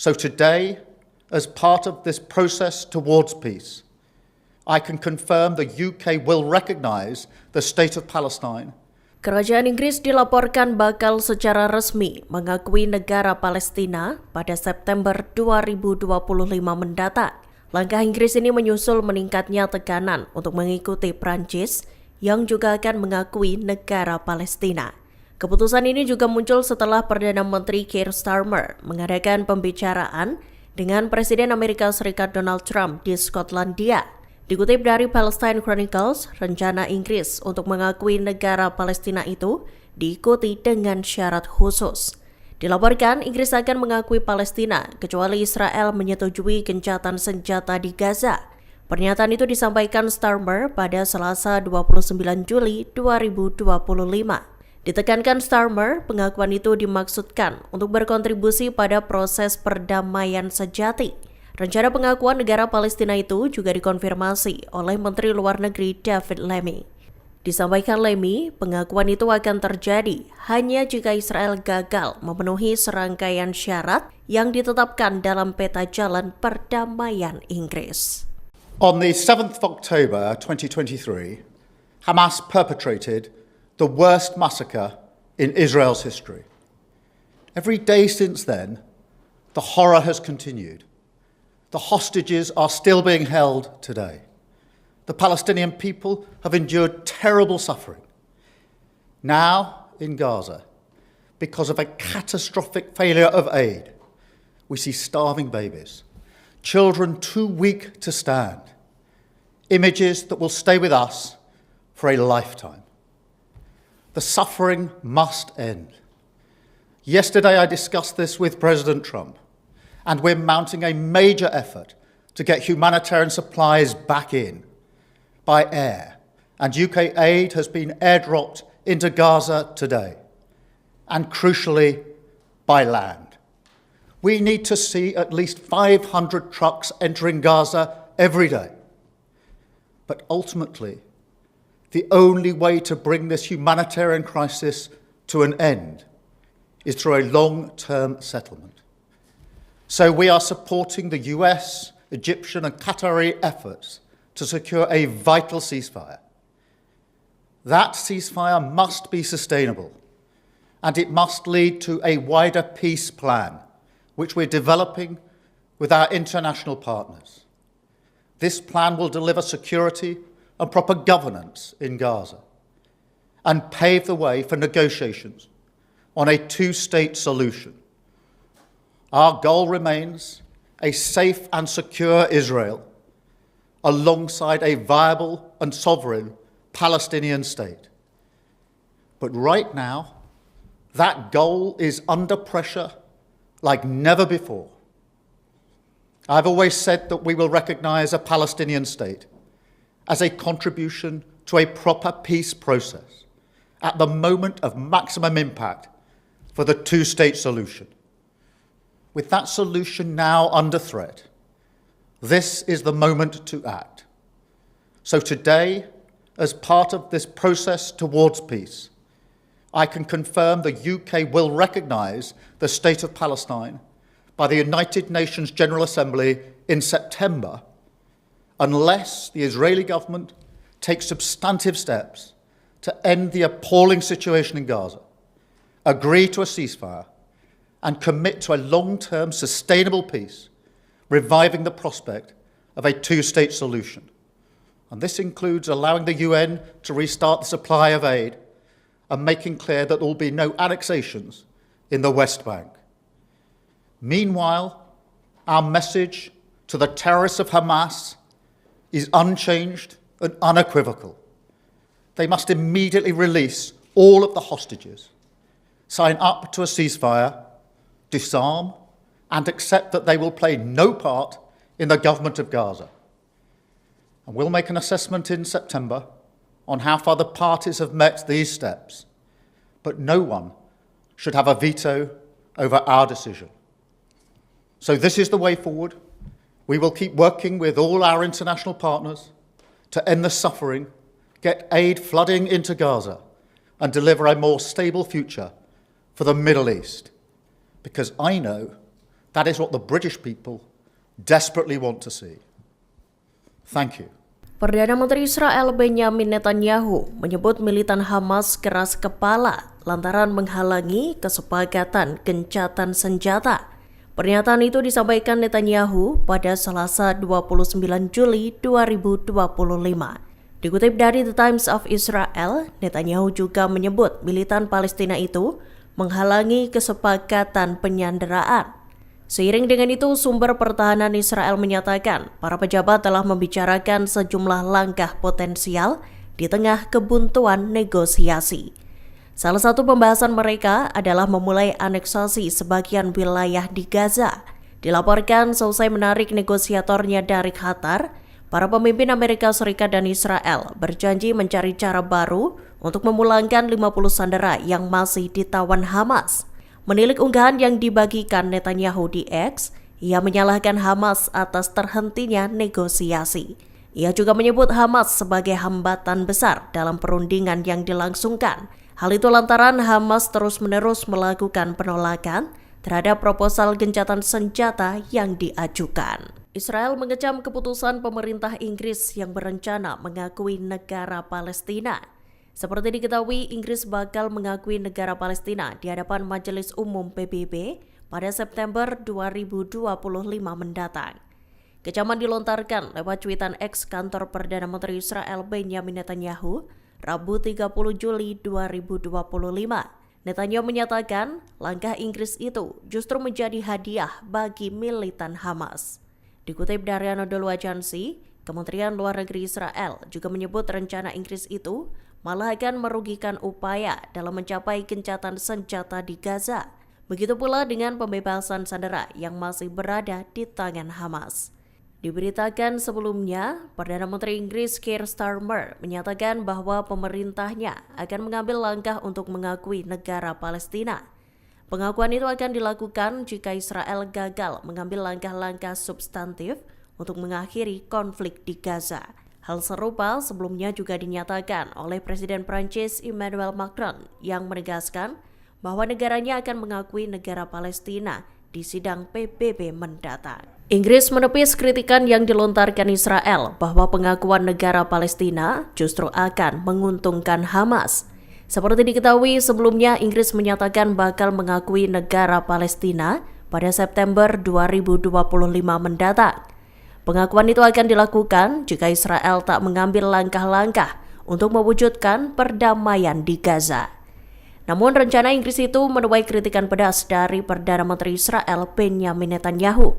So today, as part of this process towards peace, I can confirm the UK will recognise the State of Palestine. Kerajaan Inggris dilaporkan bakal secara resmi mengakui negara Palestina pada September 2025 mendatang. Langkah Inggris ini menyusul meningkatnya tekanan untuk mengikuti Prancis yang juga akan mengakui negara Palestina. Keputusan ini juga muncul setelah Perdana Menteri Keir Starmer mengadakan pembicaraan dengan Presiden Amerika Serikat Donald Trump di Skotlandia. Dikutip dari Palestine Chronicles, rencana Inggris untuk mengakui negara Palestina itu diikuti dengan syarat khusus. Dilaporkan, Inggris akan mengakui Palestina kecuali Israel menyetujui gencatan senjata di Gaza. Pernyataan itu disampaikan Starmer pada Selasa 29 Juli 2025. Ditekankan Starmer, pengakuan itu dimaksudkan untuk berkontribusi pada proses perdamaian sejati. Rencana pengakuan negara Palestina itu juga dikonfirmasi oleh Menteri Luar Negeri David Lammy. Disampaikan Lammy, pengakuan itu akan terjadi hanya jika Israel gagal memenuhi serangkaian syarat yang ditetapkan dalam peta jalan perdamaian Inggris. On the 7th of October 2023, Hamas perpetrated the worst massacre in Israel's history. Every day since then, the horror has continued. The hostages are still being held today. The Palestinian people have endured terrible suffering. Now, in Gaza, because of a catastrophic failure of aid, we see starving babies, children too weak to stand, images that will stay with us for a lifetime. The suffering must end. Yesterday, I discussed this with President Trump. And we're mounting a major effort to get humanitarian supplies back in by air. And UK aid has been airdropped into Gaza today. And crucially, by land. We need to see at least 500 trucks entering Gaza every day. But ultimately, the only way to bring this humanitarian crisis to an end is through a long-term settlement. So we are supporting the US, Egyptian and Qatari efforts to secure a vital ceasefire. That ceasefire must be sustainable, and it must lead to a wider peace plan, which we're developing with our international partners. This plan will deliver security and proper governance in Gaza and pave the way for negotiations on a two-state solution. Our goal remains a safe and secure Israel alongside a viable and sovereign Palestinian state. But right now, that goal is under pressure like never before. I've always said that we will recognize a Palestinian state as a contribution to a proper peace process at the moment of maximum impact for the two-state solution. With that solution now under threat, this is the moment to act. So today, as part of this process towards peace, I can confirm the UK will recognise the State of Palestine by the United Nations General Assembly in September, unless the Israeli government takes substantive steps to end the appalling situation in Gaza, agree to a ceasefire, and commit to a long-term sustainable peace, reviving the prospect of a two-state solution. And this includes allowing the UN to restart the supply of aid and making clear that there will be no annexations in the West Bank. Meanwhile, our message to the terrorists of Hamas is unchanged and unequivocal. They must immediately release all of the hostages, sign up to a ceasefire, disarm, and accept that they will play no part in the government of Gaza. And we'll make an assessment in September on how far the parties have met these steps. But no one should have a veto over our decision. So this is the way forward. We will keep working with all our international partners to end the suffering, get aid flooding into Gaza, and deliver a more stable future for the Middle East. Because I know That is what the British people desperately want to see. Thank you. Perdana Menteri Israel Benjamin Netanyahu menyebut militan Hamas keras kepala lantaran menghalangi kesepakatan gencatan senjata. Pernyataan itu disampaikan Netanyahu pada Selasa 29 Juli 2025. Dikutip dari The Times of Israel, Netanyahu juga menyebut militan Palestina itu menghalangi kesepakatan penyanderaan. Seiring dengan itu, sumber pertahanan Israel menyatakan para pejabat telah membicarakan sejumlah langkah potensial di tengah kebuntuan negosiasi. Salah satu pembahasan mereka adalah memulai aneksasi sebagian wilayah di Gaza. Dilaporkan selesai menarik negosiatornya dari Qatar, para pemimpin Amerika Serikat dan Israel berjanji mencari cara baru untuk memulangkan 50 sandera yang masih ditawan Hamas. Menilik unggahan yang dibagikan Netanyahu di X, ia menyalahkan Hamas atas terhentinya negosiasi. Ia juga menyebut Hamas sebagai hambatan besar dalam perundingan yang dilangsungkan. Hal itu lantaran Hamas terus-menerus melakukan penolakan terhadap proposal gencatan senjata yang diajukan. Israel mengecam keputusan pemerintah Inggris yang berencana mengakui negara Palestina. Seperti diketahui, Inggris bakal mengakui negara Palestina di hadapan Majelis Umum PBB pada September 2025 mendatang. Kecaman dilontarkan lewat cuitan X kantor Perdana Menteri Israel Benjamin Netanyahu, Rabu 30 Juli 2025. Netanyahu menyatakan langkah Inggris itu justru menjadi hadiah bagi militan Hamas. Dikutip dari Anadolu Agency, Kementerian Luar Negeri Israel juga menyebut rencana Inggris itu malah akan merugikan upaya dalam mencapai gencatan senjata di Gaza. Begitu pula dengan pembebasan sandera yang masih berada di tangan Hamas. Diberitakan sebelumnya, Perdana Menteri Inggris Keir Starmer menyatakan bahwa pemerintahnya akan mengambil langkah untuk mengakui negara Palestina. Pengakuan itu akan dilakukan jika Israel gagal mengambil langkah-langkah substantif untuk mengakhiri konflik di Gaza. Hal serupa sebelumnya juga dinyatakan oleh Presiden Prancis Emmanuel Macron yang menegaskan bahwa negaranya akan mengakui negara Palestina di sidang PBB mendatang. Inggris menepis kritikan yang dilontarkan Israel bahwa pengakuan negara Palestina justru akan menguntungkan Hamas. Seperti diketahui sebelumnya, Inggris menyatakan bakal mengakui negara Palestina pada September 2025 mendatang. Pengakuan itu akan dilakukan jika Israel tak mengambil langkah-langkah untuk mewujudkan perdamaian di Gaza. Namun rencana Inggris itu menuai kritikan pedas dari Perdana Menteri Israel Benjamin Netanyahu.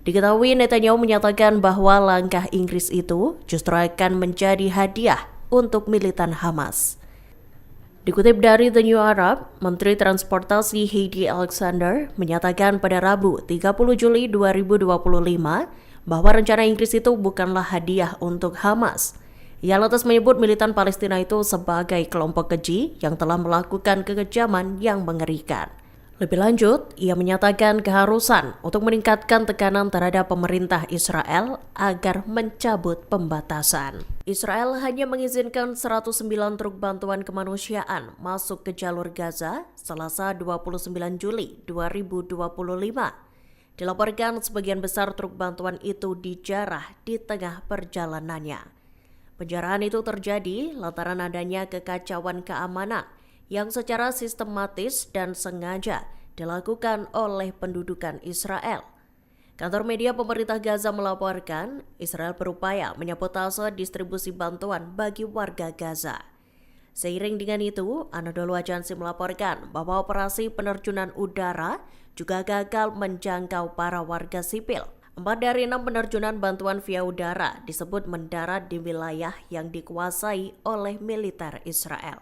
Diketahui Netanyahu menyatakan bahwa langkah Inggris itu justru akan menjadi hadiah untuk militan Hamas. Dikutip dari The New Arab, Menteri Transportasi Heidi Alexander menyatakan pada Rabu 30 Juli 2025 bahwa rencana Inggris itu bukanlah hadiah untuk Hamas. Ia lantas menyebut militan Palestina itu sebagai kelompok keji yang telah melakukan kekejaman yang mengerikan. Lebih lanjut, ia menyatakan keharusan untuk meningkatkan tekanan terhadap pemerintah Israel agar mencabut pembatasan. Israel hanya mengizinkan 109 truk bantuan kemanusiaan masuk ke jalur Gaza Selasa 29 Juli 2025. Dilaporkan sebagian besar truk bantuan itu dijarah di tengah perjalanannya. Penjarahan itu terjadi lantaran adanya kekacauan keamanan yang secara sistematis dan sengaja dilakukan oleh pendudukan Israel. Kantor media pemerintah Gaza melaporkan Israel berupaya menyabotase distribusi bantuan bagi warga Gaza. Seiring dengan itu, Anadolu Agency melaporkan bahwa operasi penerjunan udara juga gagal menjangkau para warga sipil. 4 dari 6 penerjunan bantuan via udara disebut mendarat di wilayah yang dikuasai oleh militer Israel.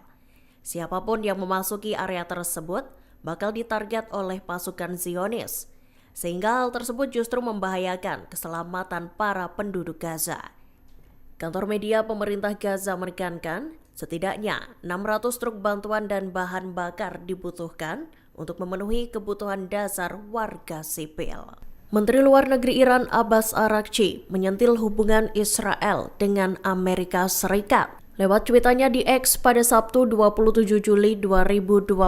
Siapapun yang memasuki area tersebut bakal ditarget oleh pasukan Zionis, sehingga hal tersebut justru membahayakan keselamatan para penduduk Gaza. Kantor media pemerintah Gaza menekankan setidaknya 600 truk bantuan dan bahan bakar dibutuhkan untuk memenuhi kebutuhan dasar warga sipil. Menteri Luar Negeri Iran Abbas Araghchi menyentil hubungan Israel dengan Amerika Serikat. Lewat cuitannya di X pada Sabtu 27 Juli 2025,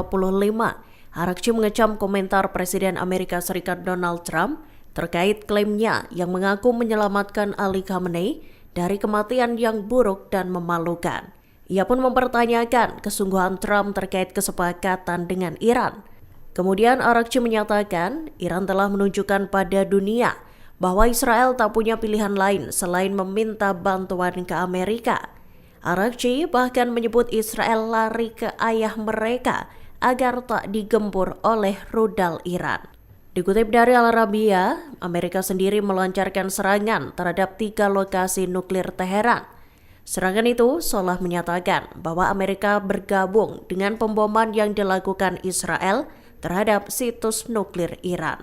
Arakchi mengecam komentar Presiden Amerika Serikat Donald Trump terkait klaimnya yang mengaku menyelamatkan Ali Khamenei dari kematian yang buruk dan memalukan. Ia pun mempertanyakan kesungguhan Trump terkait kesepakatan dengan Iran. Kemudian Arakchi menyatakan Iran telah menunjukkan pada dunia bahwa Israel tak punya pilihan lain selain meminta bantuan ke Amerika. Arakchi bahkan menyebut Israel lari ke ayah mereka agar tak digempur oleh rudal Iran. Dikutip dari Al Arabiya, Amerika sendiri melancarkan serangan terhadap 3 lokasi nuklir Teheran. Serangan itu seolah menyatakan bahwa Amerika bergabung dengan pemboman yang dilakukan Israel terhadap situs nuklir Iran.